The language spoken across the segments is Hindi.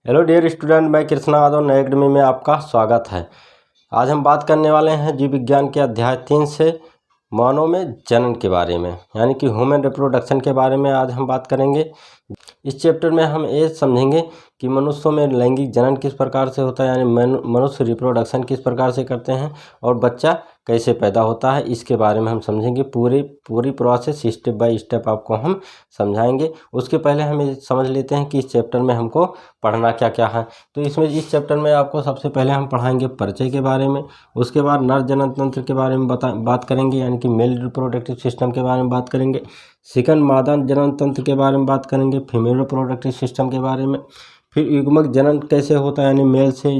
हेलो डियर स्टूडेंट, मैं कृष्णा यादव नए एकेडमी में आपका स्वागत है। आज हम बात करने वाले हैं जीव विज्ञान के अध्याय 3 से मानव में जनन के बारे में, यानी कि ह्यूमन रिप्रोडक्शन के बारे में आज हम बात करेंगे। इस चैप्टर में हम ये समझेंगे कि मनुष्यों में लैंगिक जनन किस प्रकार से होता है, यानी मनुष्य रिप्रोडक्शन किस प्रकार से करते हैं और बच्चा कैसे पैदा होता है, इसके बारे में हम समझेंगे। पूरी प्रोसेस स्टेप बाय स्टेप आपको हम समझाएंगे। उसके पहले हम ये समझ लेते हैं कि इस चैप्टर में हमको पढ़ना क्या क्या है। तो इस चैप्टर में आपको सबसे पहले हम पढ़ाएंगे परिचय के बारे में, उसके बाद नर जनन तंत्र के बारे में बात करेंगे, यानी कि मेल रिप्रोडक्टिव सिस्टम के बारे में बात करेंगे। सेकंड, मादा जनन तंत्र के बारे में बात करेंगे, फीमेल रिप्रोडक्टिव सिस्टम के बारे में। फिर युग्मक जनन कैसे होता है, यानी मेल से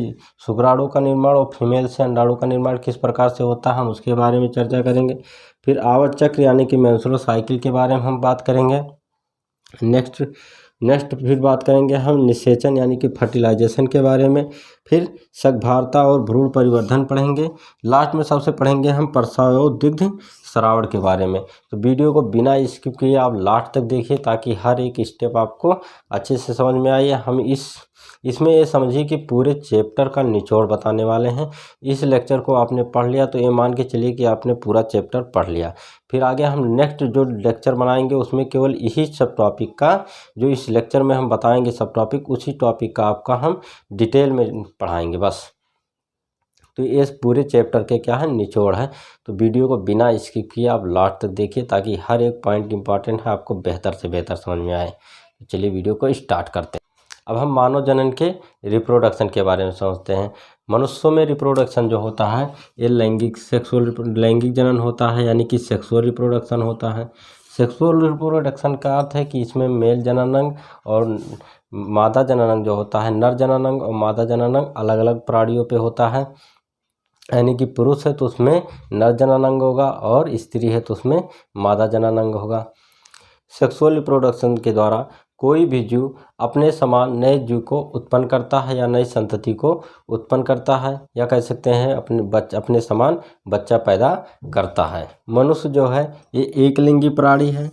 शुक्राणु का निर्माण और फीमेल से अंडाणु का निर्माण किस प्रकार से होता है, हम उसके बारे में चर्चा करेंगे। फिर आवर्त चक्र यानी कि मेंस्ट्रुअल साइकिल के बारे में हम बात करेंगे। नेक्स्ट फिर बात करेंगे हम निषेचन यानी कि फर्टिलाइजेशन के बारे में। फिर शकभारता और भ्रूण परिवर्धन पढ़ेंगे। लास्ट में सबसे पढ़ेंगे हम प्रसव और दुग्ध श्रावण के बारे में। तो वीडियो को बिना स्किप किए आप लास्ट तक देखिए ताकि हर एक स्टेप आपको अच्छे से समझ में आए। हम इसमें ये समझिए कि पूरे चैप्टर का निचोड़ बताने वाले हैं। इस लेक्चर को आपने पढ़ लिया तो ये मान के चलिए कि आपने पूरा चैप्टर पढ़ लिया। फिर आगे हम नेक्स्ट जो लेक्चर बनाएंगे उसमें केवल यही सब टॉपिक का, जो इस लेक्चर में हम बताएंगे सब टॉपिक, उसी टॉपिक का आपका हम डिटेल में पढ़ाएंगे बस। तो ये पूरे चैप्टर के क्या है, निचोड़ है। तो वीडियो को बिना स्किप किए आप लास्ट तक देखिए ताकि हर एक पॉइंट इंपॉर्टेंट है, आपको बेहतर से बेहतर समझ में आए। तो चलिए वीडियो को स्टार्ट करते हैं। अब हम मानव जनन के रिप्रोडक्शन के बारे में समझते हैं। मनुष्यों में रिप्रोडक्शन जो होता है ये लैंगिक जनन होता है, यानी कि सेक्सुअल रिप्रोडक्शन होता है। सेक्सुअल रिप्रोडक्शन का अर्थ है कि इसमें मेल जननांग और मादा जननांग जो होता है, नर जननांग और मादा जननांग अलग अलग प्राणियों पे होता है। यानी कि पुरुष है तो उसमें नर जननांग होगा और स्त्री है तो उसमें मादा जननांग होगा। सेक्सुअल रिप्रोडक्शन के द्वारा कोई भी जीव अपने समान नए जीव को उत्पन्न करता है या नई संतति को उत्पन्न करता है, या कह सकते हैं अपने समान बच्चा पैदा करता है। मनुष्य जो है ये एक लिंगी प्राणी है।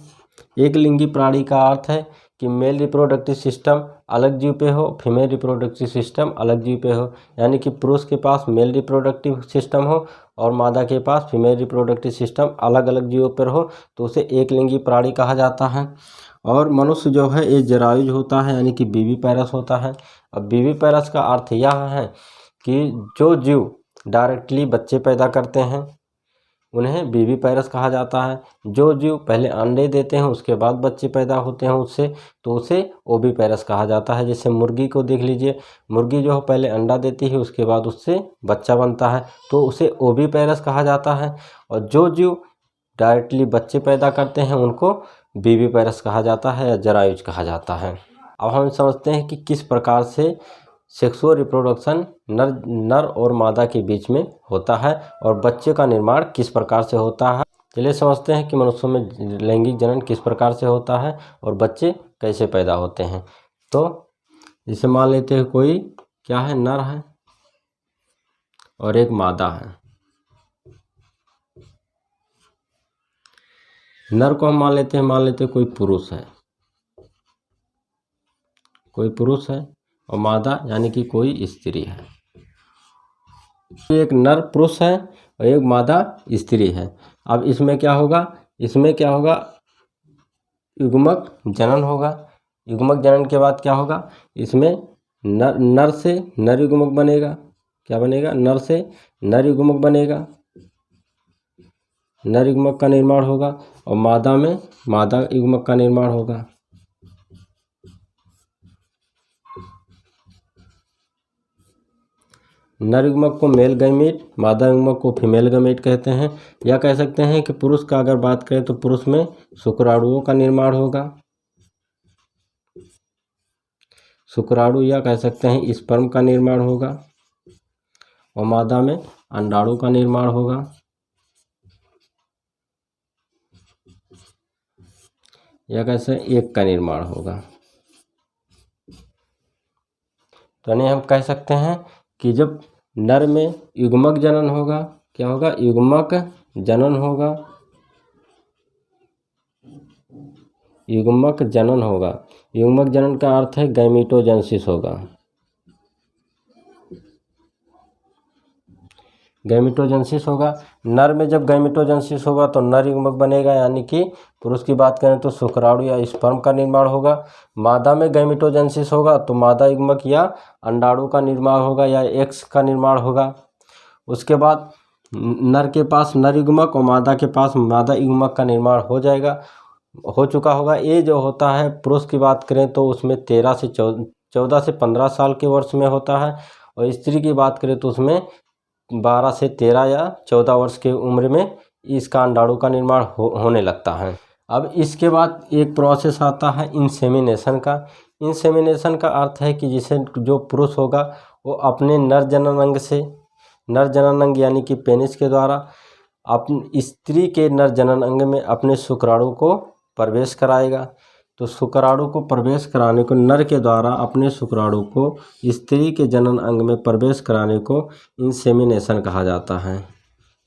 एक लिंगी प्राणी का अर्थ है कि मेल रिप्रोडक्टिव सिस्टम अलग जीव पे हो, फीमेल रिप्रोडक्टिव सिस्टम अलग जीव पे हो। यानी कि पुरुष के पास मेल रिप्रोडक्टिव सिस्टम हो और मादा के पास फीमेल रिप्रोडक्टिव सिस्टम अलग अलग जीवों पर हो तो उसे एक लिंगी प्राणी कहा जाता है। और मनुष्य जो है ये जरायुज होता है, यानी कि बीवी पैरस होता है। अब बीवी पैरस का अर्थ यह है कि जो जीव डायरेक्टली बच्चे पैदा करते हैं उन्हें बीवी पैरस कहा जाता है। जो जीव पहले अंडे देते हैं उसके बाद बच्चे पैदा होते हैं उससे, तो उसे ओवी पैरस कहा जाता है। जैसे मुर्गी को देख लीजिए, मुर्गी जो है पहले अंडा देती है उसके बाद उससे बच्चा बनता है तो उसे ओवी पैरस कहा जाता है। और जो जीव डायरेक्टली बच्चे पैदा करते हैं उनको बीवी पैरस कहा जाता है या जरायुज कहा जाता है। अब हम समझते हैं कि किस प्रकार से सेक्सुअल रिप्रोडक्शन नर और मादा के बीच में होता है और बच्चे का निर्माण किस प्रकार से होता है। चलिए समझते हैं कि मनुष्यों में लैंगिक जनन किस प्रकार से होता है और बच्चे कैसे पैदा होते हैं। तो जैसे मान लेते हैं कोई क्या है, नर है और एक मादा है। नर को हम मान लेते हैं कोई पुरुष है, और मादा यानी कि कोई स्त्री है। एक नर पुरुष है और एक मादा स्त्री है। अब इसमें क्या होगा, युग्मक जनन होगा। युग्मक जनन के बाद क्या होगा, इसमें नर से नर युग्मक बनेगा। क्या बनेगा, नर से नर युग्मक बनेगा, नर युग्मक का निर्माण होगा और मादा में मादा युग्मक का निर्माण होगा। नर युग्मक को मेल गैमीट, मादा युग्मक को फीमेल गैमीट कहते हैं। या कह सकते हैं कि पुरुष का अगर बात करें तो पुरुष में शुक्राणुओं का निर्माण होगा, शुक्राणु या कह सकते हैं स्पर्म का निर्माण होगा, और मादा में अंडाणु का निर्माण होगा। या कैसे एक का निर्माण होगा। तो यानी हम कह सकते हैं कि जब नर में युग्मक जनन होगा, क्या होगा, युग्मक जनन होगा, युग्मक जनन होगा। युग्मक जनन का अर्थ है गैमीटोजेंसिस होगा। गैमेटोजेनेसिस होगा। नर में जब गैमेटोजेनेसिस होगा तो नर युग्मक बनेगा, यानी कि पुरुष की बात करें तो शुक्राणु या स्पर्म का निर्माण होगा। मादा में गैमेटोजेनेसिस होगा तो मादा युग्मक या अंडाणु का निर्माण होगा या एक्स का निर्माण होगा। उसके बाद नर के पास नर युग्मक और मादा के पास मादा युग्मक का निर्माण हो चुका होगा। ये जो होता है पुरुष की बात करें तो उसमें 14 से 15 साल के वर्ष में होता है, और स्त्री की बात करें तो उसमें 12 से 13 या 14 वर्ष की उम्र में इसका अंडाणु का निर्माण होने लगता है। अब इसके बाद एक प्रोसेस आता है इंसेमिनेशन का। इंसेमिनेशन का अर्थ है कि जिसे जो पुरुष होगा वो अपने नर जनन अंग यानी कि पेनिस के द्वारा अपनी स्त्री के नर जनन अंग में अपने शुक्राणु को प्रवेश कराएगा। तो शुक्राणु को प्रवेश कराने को, नर के द्वारा अपने शुक्राणु को स्त्री के जनन अंग में प्रवेश कराने को इंसेमिनेशन कहा जाता है।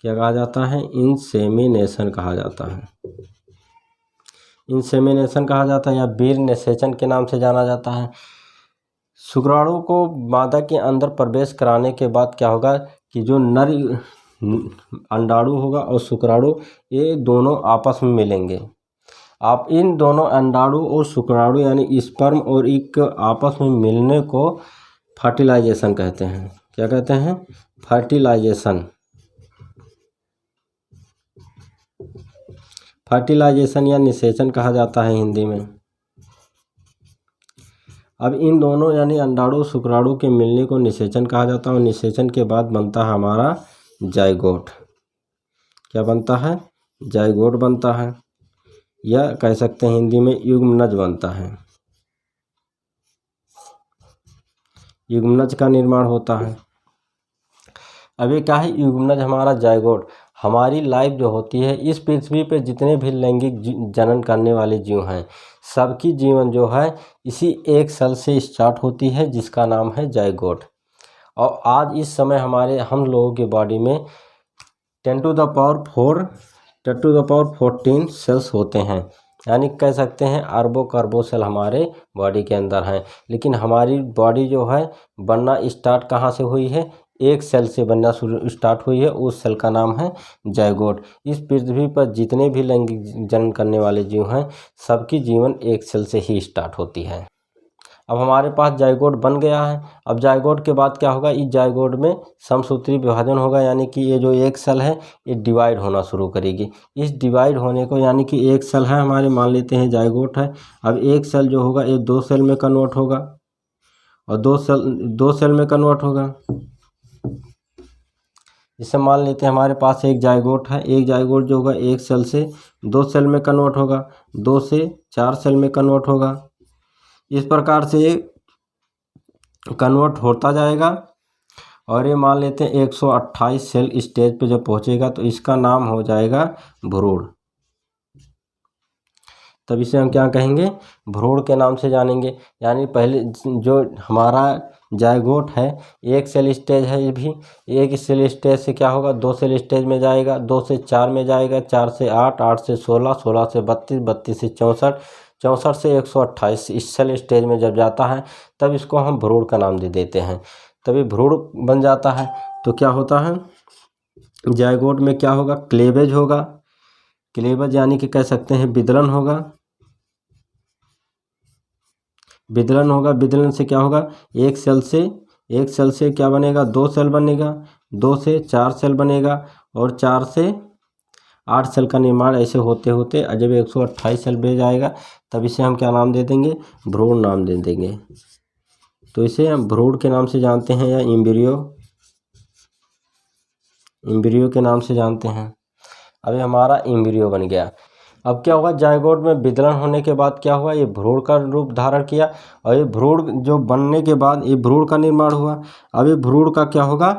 क्या कहा जाता है? इंसेमिनेशन कहा जाता है। इंसेमिनेशन कहा जाता है या वीर्य निषेचन के नाम से जाना जाता है। शुक्राणु को मादा के अंदर प्रवेश कराने के बाद क्या होगा कि जो नर अंडाणु होगा और शुक्राणु ये दोनों आपस में मिलेंगे। आप इन दोनों अंडाणु और शुक्राणु यानी स्पर्म और एक आपस में मिलने को फर्टिलाइजेशन कहते हैं। क्या कहते हैं? फर्टिलाइजेशन या निषेचन कहा जाता है हिंदी में। अब इन दोनों यानी अंडाणु शुक्राणु के मिलने को निषेचन कहा जाता है, और निषेचन के बाद बनता है हमारा जाइगोट। क्या बनता है? जाइगोट बनता है, या कह सकते हैं हिंदी में युग्मनज बनता है। युग्मनज का निर्माण होता है। अब ये क्या है? युग्मनज हमारा जाइगोट। हमारी लाइफ जो होती है इस पृथ्वी पे जितने भी लैंगिक जनन करने वाले जीव हैं सबकी जीवन जो है इसी एक सेल से स्टार्ट होती है जिसका नाम है जाइगोट। और आज इस समय हम लोगों के बॉडी में 10 टू द पावर 14 सेल्स होते हैं, यानी कह सकते हैं अरबों सेल हमारे बॉडी के अंदर हैं। लेकिन हमारी बॉडी जो है बनना स्टार्ट कहाँ से हुई है? एक सेल से बनना स्टार्ट हुई है, उस सेल का नाम है जाइगोट। इस पृथ्वी पर जितने भी लैंगिक जनन करने वाले जीव हैं सबकी जीवन एक सेल से ही स्टार्ट होती है। अब हमारे पास जाइगोट बन गया है। अब जाइगोट के बाद क्या होगा? इस जाइगोट में समसूत्री विभाजन होगा, यानी कि ये जो एक सेल है ये डिवाइड होना शुरू करेगी। इस डिवाइड होने को, यानी कि एक सेल है हमारे, मान लेते हैं जाइगोट है। अब एक सेल जो होगा ये 2 सेल में कन्वर्ट होगा और 2 सेल में कन्वर्ट होगा। जैसे मान लेते हैं हमारे पास एक जाइगोट है, एक जाइगोट जो होगा एक सेल से 2 सेल में कन्वर्ट होगा, 2 से 4 सेल में कन्वर्ट होगा। इस प्रकार से ये कन्वर्ट होता जाएगा और ये मान लेते हैं 128 सेल स्टेज पे जब पहुंचेगा तो इसका नाम हो जाएगा भ्रूण। तब इसे हम क्या कहेंगे? भ्रूण के नाम से जानेंगे। यानी पहले जो हमारा जाइगोट है एक सेल स्टेज है, ये भी एक सेल स्टेज से क्या होगा 2 सेल स्टेज में जाएगा, 2 से 4 में जाएगा, 4 से 8, 8 से 16, 16 से 32, 32 से 64, 64 से 128 इस सेल स्टेज में जब जाता है तब इसको हम भ्रूण का नाम दे देते हैं। तभी भ्रूण बन जाता है। तो क्या होता है जाइगोट में? क्या होगा? क्लेवेज होगा। क्लेवेज यानी कि कह सकते हैं विदलन होगा। विदलन से क्या होगा? एक सेल से क्या बनेगा? 2 सेल बनेगा, 2 से 4 सेल बनेगा और 4 से 8 सेल का निर्माण ऐसे होते होते जब 128 सेल बन जाएगा तब इसे हम क्या नाम दे देंगे? भ्रूण नाम दे देंगे। तो इसे हम भ्रूण के नाम से जानते हैं या एम्ब्रियो के नाम से जानते हैं। अभी हमारा एम्ब्रियो बन गया। अब क्या हुआ? जाइगोट में विदलन होने के बाद क्या हुआ? ये भ्रूण का रूप धारण किया और ये भ्रूण जो बनने के बाद ये भ्रूण का निर्माण हुआ। अब ये भ्रूण का क्या होगा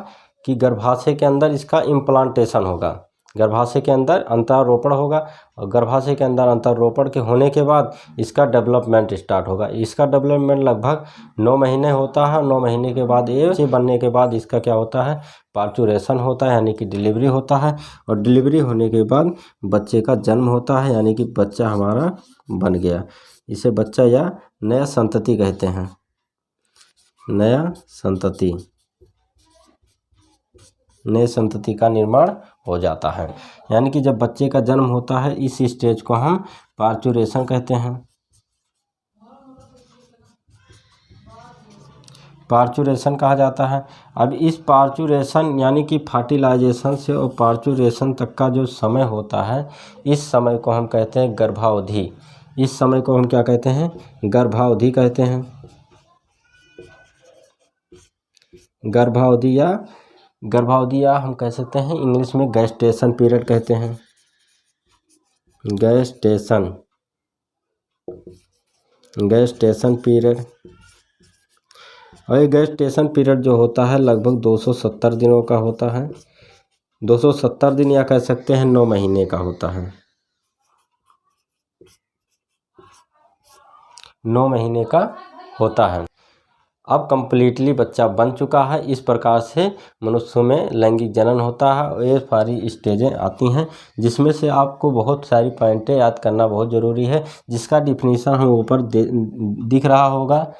कि गर्भाशय के अंदर इसका इम्प्लांटेशन होगा। गर्भाशय के अंदर अंतरोपण होगा और गर्भाशय के अंदर अंतरोपण के होने के बाद इसका डेवलपमेंट स्टार्ट होगा। इसका डेवलपमेंट लगभग 9 महीने होता है। 9 महीने के बाद ये बनने के बाद इसका क्या होता है? पार्चुरेशन होता है, यानी कि डिलीवरी होता है। और डिलीवरी होने के बाद बच्चे का जन्म होता है, यानी कि बच्चा हमारा बन गया। इसे बच्चा या नया संतति कहते हैं। नया संतति। नए संतति का निर्माण हो जाता है। यानी कि जब बच्चे का जन्म होता है इस स्टेज को हम पार्चुरेशन कहते हैं। पार्चुरेशन कहा जाता है। अब इस पार्चुरेशन यानी कि फर्टिलाइजेशन से और पार्चुरेशन तक का जो समय होता है इस समय को हम कहते हैं गर्भावधि। इस समय को हम क्या कहते हैं? गर्भावधि कहते हैं। गर्भावधि या हम कह सकते हैं इंग्लिश में गेस्टेशन पीरियड कहते हैं। Gestation period. और ये गेस्टेशन पीरियड जो होता है लगभग 270 दिनों का होता है। 270 दिन या कह सकते हैं 9 महीने का होता है। 9 महीने का होता है। अब कंप्लीटली बच्चा बन चुका है। इस प्रकार से मनुष्यों में लैंगिक जनन होता है और ये सारी स्टेजें आती हैं जिसमें से आपको बहुत सारी पॉइंटें याद करना बहुत ज़रूरी है, जिसका डिफिनीशन हम ऊपर दिख रहा होगा,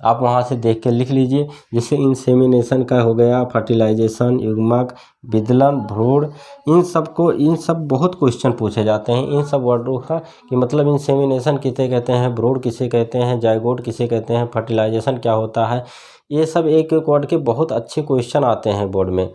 आप वहां से देख के लिख लीजिए। जैसे इंसेमिनेशन का हो गया, फर्टिलाइजेशन, युग्मक, विदलन, भ्रूण, इन सब बहुत क्वेश्चन पूछे जाते हैं इन सब वर्डों का कि मतलब इंसेमिनेशन किसे कहते हैं, भ्रूण किसे कहते हैं, जाइगोट किसे कहते हैं, फर्टिलाइजेशन क्या होता है। ये सब एक एक वर्ड के बहुत अच्छे क्वेश्चन आते हैं बोर्ड में।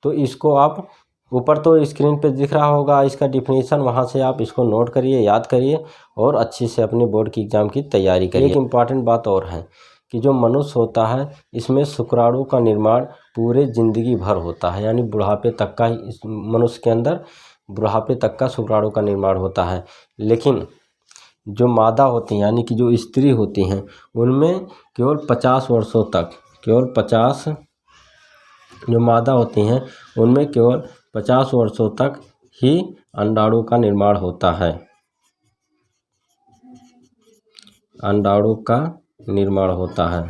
तो इसको आप ऊपर तो स्क्रीन पे दिख रहा होगा इसका डिफिनीशन, वहाँ से आप इसको नोट करिए, याद करिए और अच्छे से अपने बोर्ड की एग्ज़ाम की तैयारी करिए। एक इम्पॉर्टेंट बात और है कि जो मनुष्य होता है इसमें शुक्राणु का निर्माण पूरे ज़िंदगी भर होता है, यानी बुढ़ापे तक का इस मनुष्य के अंदर बुढ़ापे तक का शुक्राणु का निर्माण होता है। लेकिन जो मादा होती हैं यानी कि जो स्त्री होती हैं उनमें केवल 50 वर्षों तक, केवल 50 जो मादा होती हैं उनमें केवल 50 वर्षों तक ही अंडाणु का निर्माण होता है। अंडाणु का निर्माण होता है।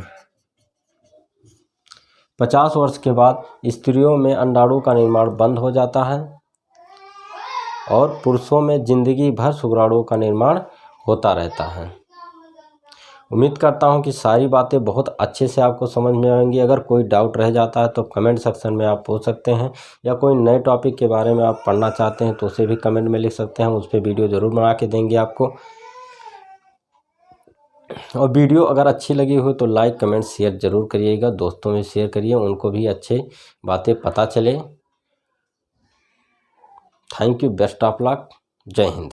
50 वर्ष के बाद स्त्रियों में अंडाणु का निर्माण बंद हो जाता है और पुरुषों में जिंदगी भर शुक्राणु का निर्माण होता रहता है। उम्मीद करता हूं कि सारी बातें बहुत अच्छे से आपको समझ में आएंगी। अगर कोई डाउट रह जाता है तो कमेंट सेक्शन में आप पूछ सकते हैं, या कोई नए टॉपिक के बारे में आप पढ़ना चाहते हैं तो उसे भी कमेंट में लिख सकते हैं, उस पर वीडियो ज़रूर बना के देंगे आपको। और वीडियो अगर अच्छी लगी हो तो लाइक कमेंट शेयर ज़रूर करिएगा, दोस्तों में शेयर करिए, उनको भी अच्छे बातें पता चले। Thank you, best of luck, जय हिंद।